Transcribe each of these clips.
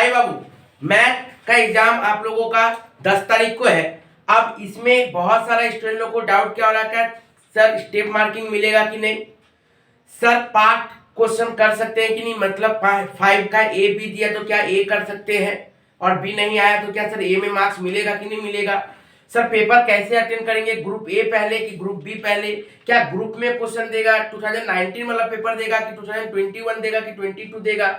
भाई बाबू, मैथ का एग्जाम आप लोगों का 10 तारीख को है। अब इसमें बहुत सारा स्टूडेंट लोग को डाउट क्या हो रहा है, सर स्टेप मार्किंग मिलेगा कि नहीं, सर पार्ट क्वेश्चन कर सकते हैं कि नहीं, मतलब 5 का ए बी दिया तो क्या ए कर सकते हैं और बी नहीं आया तो क्या सर ए में मार्क्स मिलेगा कि नहीं मिलेगा, सर पेपर कैसे अटेंड करेंगे, ग्रुप ए पहले कि ग्रुप बी पहले, क्या ग्रुप में क्वेश्चन देगा 2019 वाला पेपर देगा कि 2021 देगा कि 22 देगा,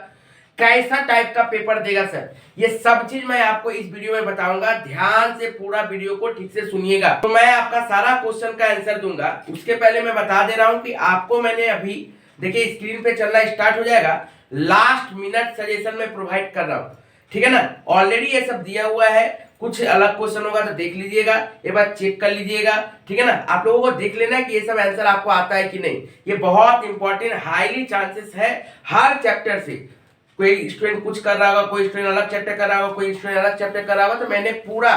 कैसा टाइप का पेपर देगा सर, ये सब चीज मैं आपको इस वीडियो में बताऊंगा। ध्यान से पूरा वीडियो को ठीक से सुनिएगा। तो मैं आपका सारा क्वेश्चन का आंसर दूंगा। उसके पहले मैं बता दे रहा हूं कि आपको मैंने अभी देखिए स्क्रीन पे चलना स्टार्ट हो जाएगा, लास्ट मिनट सजेशन में प्रोवाइड कर रहा हूं, ठीक है ना। ऑलरेडी ये सब दिया हुआ है, कुछ अलग क्वेश्चन होगा तो देख लीजिएगा, एक बार चेक कर लीजिएगा, ठीक है ना। आप लोगों को देख लेना है कि ये सब आंसर आपको आता है कि नहीं। ये बहुत इंपॉर्टेंट हाईली चांसेस है हर चैप्टर से, कोई स्टूडेंट कुछ कर रहा होगा, कोई स्टूडेंट अलग चैप्टर कर रहा होगा, कोई स्टूडेंट अलग चैप्टर कर रहा होगा, तो मैंने पूरा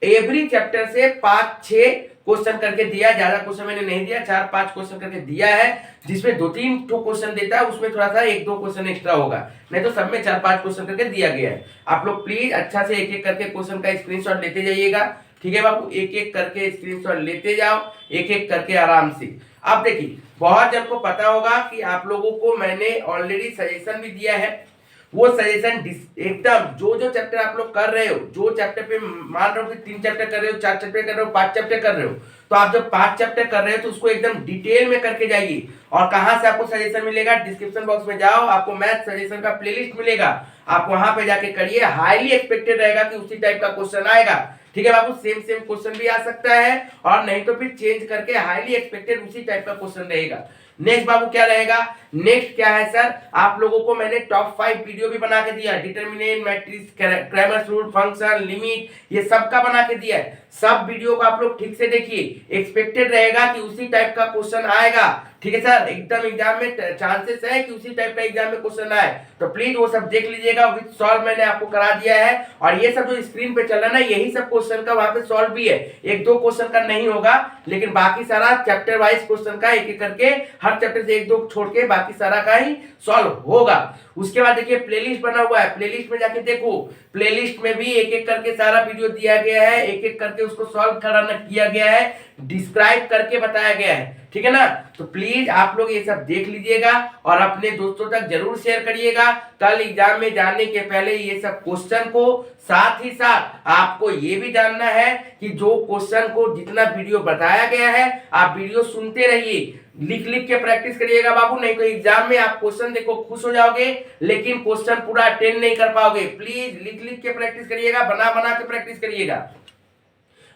एवरी चैप्टर से 5-6 क्वेश्चन करके दिया, ज्यादा क्वेश्चन मैंने नहीं दिया, 4-5 क्वेश्चन करके दिया है, जिसमें 2-3 क्वेश्चन देता है, उसमें थोड़ा सा 1-2 क्वेश्चन एक्स्ट्रा होगा, नहीं तो सब में 4-5 क्वेश्चन करके दिया गया है। आप लोग प्लीज अच्छा से एक एक करके क्वेश्चन का स्क्रीनशॉट लेते जाइएगा, ठीक है बाबू, एक एक करके स्क्रीनशॉट लेते जाओ, एक एक करके आराम से। अब देखिए बहुत जन को पता होगा कि आप लोगों को मैंने ऑलरेडी सजेशन भी दिया है, वो सजेशन एकदम जो जो चैप्टर आप लोग कर रहे हो, जो चैप्टर पे मान रहे हो कि 3 चैप्टर कर रहे हो, 4 चैप्टर कर रहे हो, 5 चैप्टर कर रहे हो, तो आप जब 5 चैप्टर कर रहे हो तो उसको एकदम डिटेल में करके जाइए। और कहां से आपको सजेशन मिलेगा, डिस्क्रिप्शन बॉक्स में जाओ, आपको मैथ सजेशन का प्लेलिस्ट मिलेगा, आप वहां पे जाके करिए, हाईली एक्सपेक्टेड रहेगा कि उसी टाइप का क्वेश्चन आएगा, ठीक है बाबू। सेम सेम क्वेश्चन भी आ सकता है और नहीं तो फिर चेंज करके हाईली एक्सपेक्टेड उसी टाइप का क्वेश्चन रहेगा। नेक्स्ट बाबू क्या रहेगा, नेक्स्ट क्या है सर, आप लोगों को मैंने टॉप 5 वीडियो भी बना के दिया, determinant, matrix, Cramer's rule, function, limit, ये सब का बना के दिया है। सब वीडियो को आप लोग ठीक से देखिए, एक्सपेक्टेड रहेगा कि उसी टाइप का क्वेश्चन आएगा, ठीक है सर, एकदम एग्जाम में चांसेस है कि उसी टाइप का एग्जाम में क्वेश्चन आए, तो प्लीज वो सब देख लीजिएगा। विद सॉल्व मैंने आपको करा दिया है, और ये सब जो स्क्रीन पे चल रहा है ना, यही सब क्वेश्चन का वहां पे सॉल्व भी है, 1-2 क्वेश्चन का नहीं होगा, लेकिन बाकी सारा चैप्टर वाइज क्वेश्चन का एक एक करके हर चैप्टर से 1-2 छोड़ के बाकी सारा का ही सॉल्व होगा। उसके बाद देखिए प्लेलिस्ट बना हुआ है, प्लेलिस्ट में जाके देखो, प्लेलिस्ट में भी एक एक करके सारा वीडियो दिया गया है, एक एक करके उसको सॉल्व कराना किया गया है, डिस्क्राइब करके बताया गया है, ठीक है ना। तो प्लीज आप लोग ये सब देख लीजिएगा और अपने दोस्तों तक जरूर शेयर करिएगा। कल एग्जाम में जाने के पहले ये सब क्वेश्चन को, साथ ही साथ आपको ये भी जानना है कि जो क्वेश्चन को जितना वीडियो बताया गया है आप वीडियो सुनते रहिए, लिख लिख के प्रैक्टिस करिएगा बाबू, नहीं तो एग्जाम में आप क्वेश्चन देखो खुश हो जाओगे लेकिन क्वेश्चन पूरा अटेंड नहीं कर पाओगे। प्लीज लिख लिख के प्रैक्टिस करिएगा, बना बना के प्रैक्टिस करिएगा।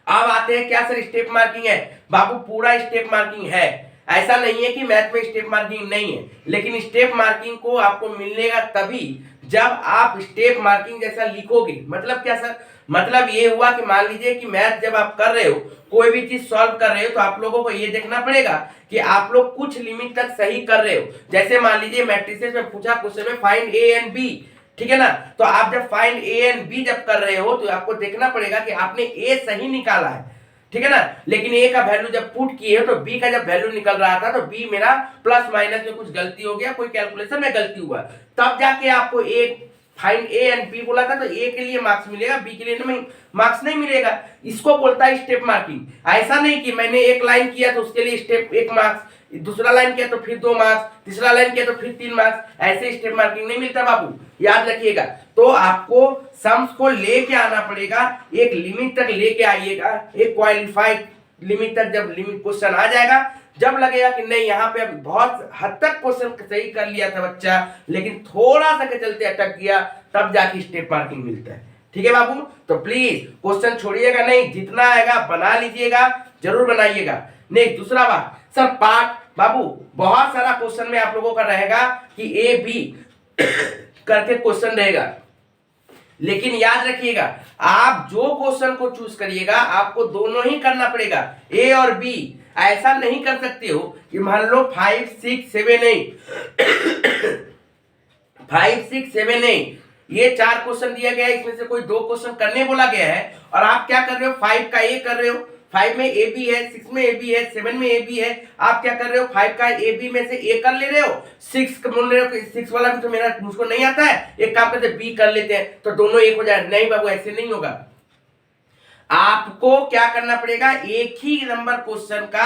अब आते हैं क्या सर स्टेप मार्किंग है, बाबू पूरा स्टेप मार्किंग है, ऐसा नहीं है कि मैथ में स्टेप मार्किंग नहीं है, लेकिन स्टेप मार्किंग को आपको मिलेगा तभी जब आप स्टेप मार्किंग जैसा लिखोगे। मतलब क्या सर, मतलब ये हुआ कि मान लीजिए कि मैथ जब आप कर रहे हो, कोई भी चीज सॉल्व कर रहे हो, तो आप लोगों को ये देखना पड़ेगा कि आप लोग कुछ लिमिट तक सही कर रहे हो। जैसे मान लीजिए मैट्रिसेस में पूछा क्वेश्चन में फाइंड ए एंड बी, ठीक है ना, तो आप जब फाइंड ए एंड बी जब कर रहे हो तो आपको देखना पड़ेगा कि आपने ए सही निकाला है, ठीक है ना, लेकिन ए का वैल्यू जब पुट किए हो तो बी का जब वैल्यू निकल रहा था तो बी मेरा प्लस माइनस में कुछ गलती हो गया, कोई कैलकुलेशन में गलती हुआ, तब जाके आपको ए फाइंड ए एंड बी बोला था, तो ए के लिए मार्क्स मिलेगा, बी के लिए नहीं मार्क्स नहीं मिलेगा। इसको बोलता है स्टेप मार्किंग। ऐसा नहीं कि मैंने एक लाइन किया तो उसके लिए स्टेप 1 मार्क्स, दूसरा लाइन किया तो फिर 2 मार्क्स, तीसरा लाइन किया तो फिर 3 मार्क्स, ऐसे स्टेप मार्किंग नहीं मिलता बाबू, याद रखिएगा। तो आपको सम्स को लेके आना पड़ेगा, एक लिमिट तक लेके आइएगा, एक क्वालिफाइड लिमिट तक। जब लिमिट क्वेश्चन आ जाएगा, जब लगेगा कि नहीं यहाँ पे अब बहुत हद तक क्वेश्चन सही कर लिया था बच्चा लेकिन थोड़ा सा के चलते अटक गया, तब जाके स्टेप मार्किंग मिलता है, ठीक है बाबू। तो प्लीज क्वेश्चन छोड़िएगा नहीं, जितना आएगा बना लीजिएगा, जरूर बनाइएगा। नेक्स्ट दूसरा बात सर, पार्ट बाबू बहुत सारा क्वेश्चन में आप लोगों का रहेगा कि ए बी करके क्वेश्चन रहेगा, लेकिन याद रखिएगा आप जो क्वेश्चन को चूज करिएगा आपको दोनों ही करना पड़ेगा, ए और बी। ऐसा नहीं कर सकते हो कि मान लो 5, 6, 7, 8 5, 6, 7, 8 ये 4 क्वेश्चन दिया गया है, इसमें से कोई 2 क्वेश्चन करने बोला गया है और आप क्या कर रहे हो, 5 का ए कर रहे हो, 5 में ए बी है, 6 में ए बी है, 7 में ए बी है। आप क्या कर रहे हो, 5 का ए बी में से ए कर ले रहे हो, 6 का बोल रहे हो 6 वाला भी तो मेरा मुझको नहीं आता है, एक काम करते बी कर लेते हैं तो दोनों एक हो जाए। नहीं बाबू, ऐसे नहीं होगा। आपको क्या करना पड़ेगा, एक ही नंबर क्वेश्चन का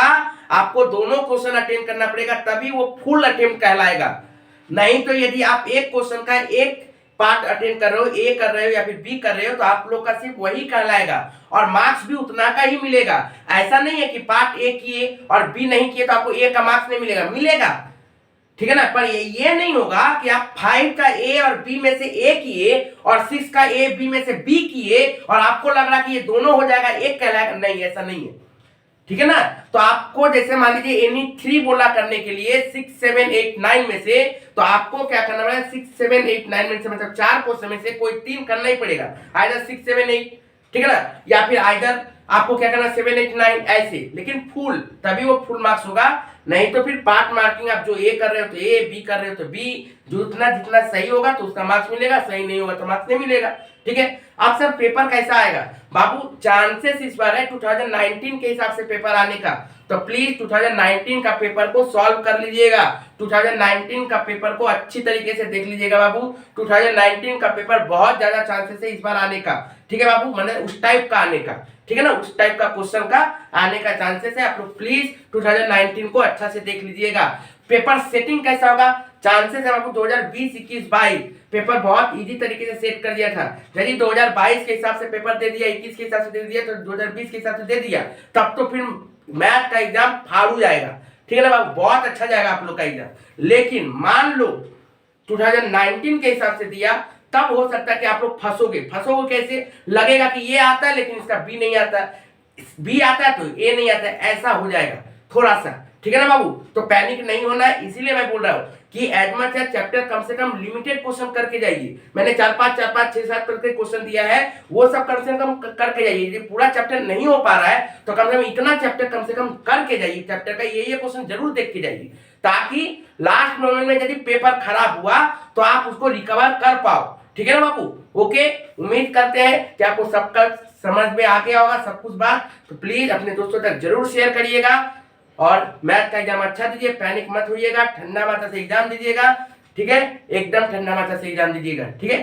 आपको दोनों क्वेश्चन अटेंड करना पड़ेगा, तभी वो फुल अटेम्प्ट कहलाएगा। नहीं तो यदि आप एक क्वेश्चन का एक पार्ट अटेंड कर रहे हो, ए कर रहे हो या फिर बी कर रहे हो, तो आप लोग का सिर्फ वही कहलाएगा और मार्क्स भी उतना का ही मिलेगा। ऐसा नहीं है कि पार्ट ए किए और बी नहीं किए तो आपको ए का मार्क्स नहीं मिलेगा, मिलेगा, ठीक है ना। पर ये नहीं होगा कि आप 5 का ए और बी में से ए किए और 6 का ए बी में से बी किए और आपको लग रहा कि ये दोनों हो जाएगा, एक कहलाएगा। नहीं, ऐसा नहीं है, ठीक है ना। तो आपको जैसे मान लीजिए एनी 3 बोला करने के लिए 6, 7, 8, 9 में से, तो आपको क्या करना पड़ेगा, 6, 7, 8, 9 में से मतलब 4 क्वेश्चन में से कोई 3 करना ही पड़ेगा, आइदर 6, 7, 8, ठीक है ना, या फिर आइदर आपको क्या करना 7, 8, 9 ऐसे, लेकिन फुल, तभी वो फुल मार्क्स होगा। नहीं तो फिर पार्ट मार्किंग, आप जो ए कर रहे हो तो ए, बी कर रहे हो तो बी, जितना जितना सही होगा तो उसका मार्क्स मिलेगा, सही नहीं होगा तो मार्क्स नहीं मिलेगा, ठीक है। अब सर पेपर कैसा आएगा बाबू, चांसेस इस बार है 2019 के हिसाब से पेपर आने का, तो प्लीज 2019 का पेपर को सॉल्व कर लीजिएगा, 2019 का पेपर को अच्छी तरीके से देख लीजिएगा बाबू। 2019 का पेपर बहुत ज्यादा चांसेस है इस बार आने का, ठीक है बाबू, मतलब उस टाइप का आने का, ठीक है ना, उस टाइप का क्वेश्चन का आने का चांसेस है। आप लोग प्लीज 2019 को अच्छा से देख लीजिएगा। पेपर सेटिंग कैसा होगा, चांसेस है आपको 2020, 21, 22 पेपर बहुत इजी तरीके से सेट कर दिया था। यदि 2022 के हिसाब से पेपर दे दिया, 21 के हिसाब से दे दिया, तो 2020 के हिसाब से दे दिया, तब तो फिर मैथ का एग्जाम फाड़ू जाएगा, ठीक है ना बाबू, बहुत अच्छा जाएगा आप लोग का एग्जाम। लेकिन मान लो 2019 के हिसाब से दिया, तब हो सकता है कि आप लोग फंसोगे कैसे, लगेगा कि ये आता है लेकिन इसका बी नहीं आता, बी आता है तो ए नहीं आता है, ऐसा हो जाएगा थोड़ा सा, ठीक है ना बाबू। तो पैनिक नहीं होना है, इसीलिए मैं बोल रहा हूँ कि एज मच एज चैप्टर कम से कम लिमिटेड क्वेश्चन करके जाइए। मैंने 4, 5, 6, 7 करके क्वेश्चन दिया है, वो सब कम से कम करके जाइए। यदि पूरा चैप्टर नहीं हो पा रहा है तो कम से कम इतना चैप्टर कम से कम करके जाइए, चैप्टर का ये क्वेश्चन जरूर देख के जाइए, ताकि लास्ट मोमेंट में यदि पेपर खराब हुआ तो आप उसको रिकवर कर पाओ, ठीक है ना बाबू। ओके, उम्मीद करते हैं कि आपको सबका समझ में आ गया होगा सब कुछ बात। तो प्लीज अपने दोस्तों तक जरूर शेयर करिएगा और मैथ का एग्जाम अच्छा दीजिए, पैनिक मत होइएगा, ठंडा माथा से एग्जाम दीजिएगा, ठीक है, एकदम ठंडा माथा से एग्जाम दीजिएगा, ठीक है।